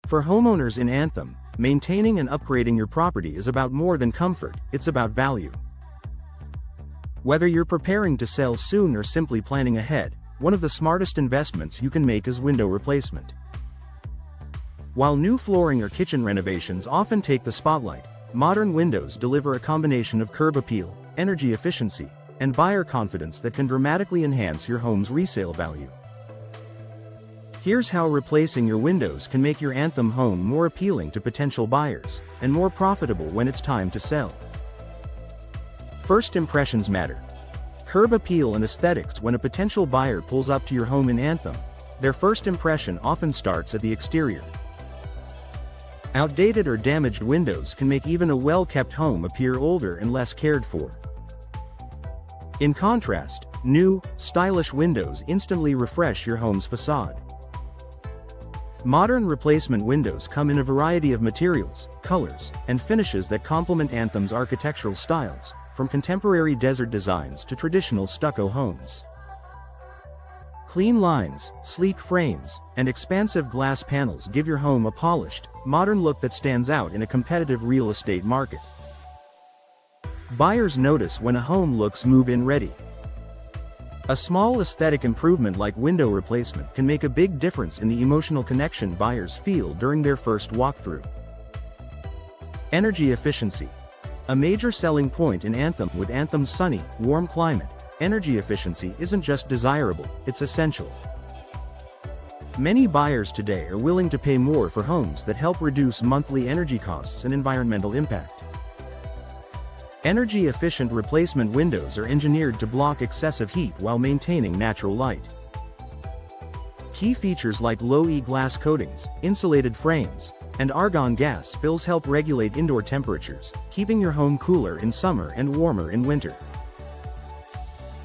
For homeowners in Anthem, maintaining and upgrading your property is about more than comfort, it's about value. Whether you're preparing to sell soon or simply planning ahead, one of the smartest investments you can make is window replacement. While new flooring or kitchen renovations often take the spotlight, modern windows deliver a combination of curb appeal, energy efficiency, and buyer confidence that can dramatically enhance your home's resale value. Here's how replacing your windows can make your Anthem home more appealing to potential buyers, and more profitable when it's time to sell. First impressions matter. Curb appeal and aesthetics. When a potential buyer pulls up to your home in Anthem, their first impression often starts at the exterior. Outdated or damaged windows can make even a well-kept home appear older and less cared for. In contrast, new, stylish windows instantly refresh your home's facade. Modern replacement windows come in a variety of materials, colors, and finishes that complement Anthem's architectural styles, from contemporary desert designs to traditional stucco homes. Clean lines, sleek frames, and expansive glass panels give your home a polished, modern look that stands out in a competitive real estate market. Buyers notice when a home looks move-in ready. A small aesthetic improvement like window replacement can make a big difference in the emotional connection buyers feel during their first walkthrough. Energy efficiency. A major selling point in Anthem. With Anthem's sunny, warm climate, energy efficiency isn't just desirable, it's essential. Many buyers today are willing to pay more for homes that help reduce monthly energy costs and environmental impact. Energy-efficient replacement windows are engineered to block excessive heat while maintaining natural light. Key features like low-E glass coatings, insulated frames, and argon gas fills help regulate indoor temperatures, keeping your home cooler in summer and warmer in winter.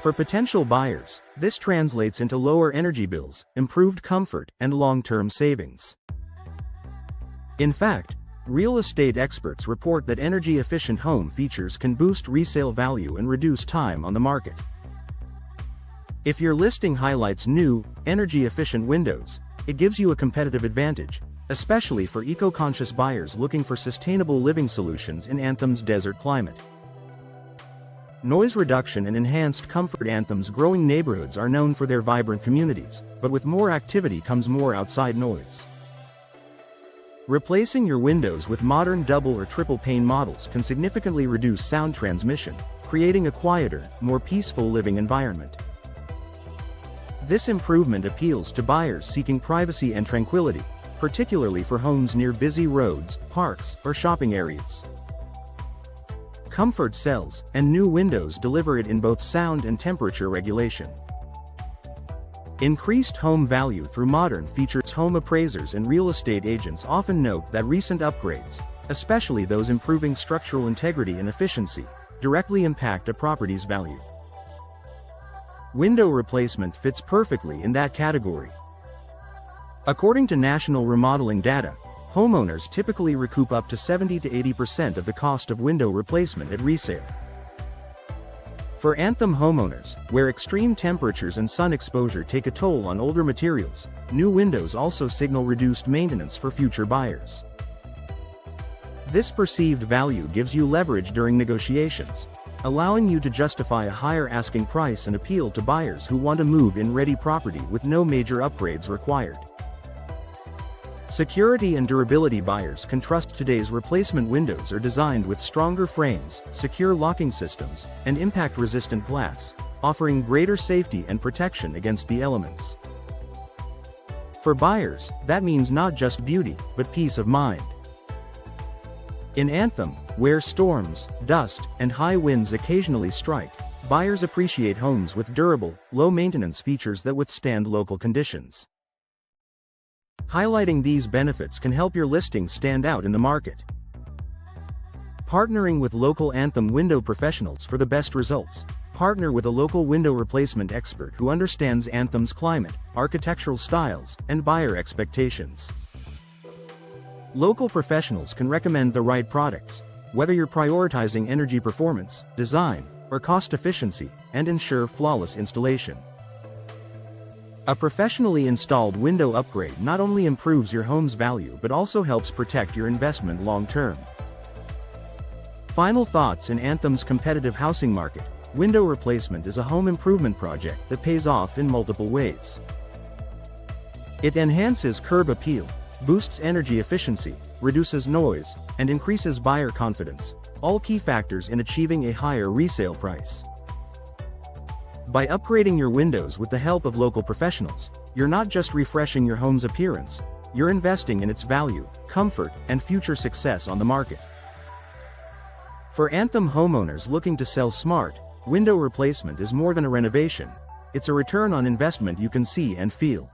For potential buyers, this translates into lower energy bills, improved comfort, and long-term savings. In fact, real estate experts report that energy-efficient home features can boost resale value and reduce time on the market. If your listing highlights new, energy-efficient windows, it gives you a competitive advantage, especially for eco-conscious buyers looking for sustainable living solutions in Anthem's desert climate. Noise reduction and enhanced comfort. Anthem's growing neighborhoods are known for their vibrant communities, but with more activity comes more outside noise. Replacing your windows with modern double or triple pane models can significantly reduce sound transmission, creating a quieter, more peaceful living environment. This improvement appeals to buyers seeking privacy and tranquility, particularly for homes near busy roads, parks, or shopping areas. Comfort sells, and new windows deliver it in both sound and temperature regulation. Increased home value through modern features. Home appraisers and real estate agents often note that recent upgrades, especially those improving structural integrity and efficiency, directly impact a property's value. Window replacement fits perfectly in that category. According to national remodeling data, homeowners typically recoup up to 70 to 80% of the cost of window replacement at resale. For Anthem homeowners, where extreme temperatures and sun exposure take a toll on older materials, new windows also signal reduced maintenance for future buyers. This perceived value gives you leverage during negotiations, allowing you to justify a higher asking price and appeal to buyers who want a move-in ready property with no major upgrades required. Security and durability. Buyers can trust today's replacement windows are designed with stronger frames, secure locking systems, and impact-resistant glass, offering greater safety and protection against the elements. For buyers, that means not just beauty, but peace of mind. In Anthem, where storms, dust, and high winds occasionally strike, buyers appreciate homes with durable, low-maintenance features that withstand local conditions. Highlighting these benefits can help your listing stand out in the market. Partnering with local Anthem window professionals for the best results. Partner with a local window replacement expert who understands Anthem's climate, architectural styles, and buyer expectations. Local professionals can recommend the right products, whether you're prioritizing energy performance, design, or cost efficiency, and ensure flawless installation. A professionally installed window upgrade not only improves your home's value but also helps protect your investment long-term. Final thoughts in Anthem's competitive housing market. Window replacement is a home improvement project that pays off in multiple ways. It enhances curb appeal, boosts energy efficiency, reduces noise, and increases buyer confidence, all key factors in achieving a higher resale price. By upgrading your windows with the help of local professionals, you're not just refreshing your home's appearance, you're investing in its value, comfort, and future success on the market. For Anthem homeowners looking to sell smart, window replacement is more than a renovation, it's a return on investment you can see and feel.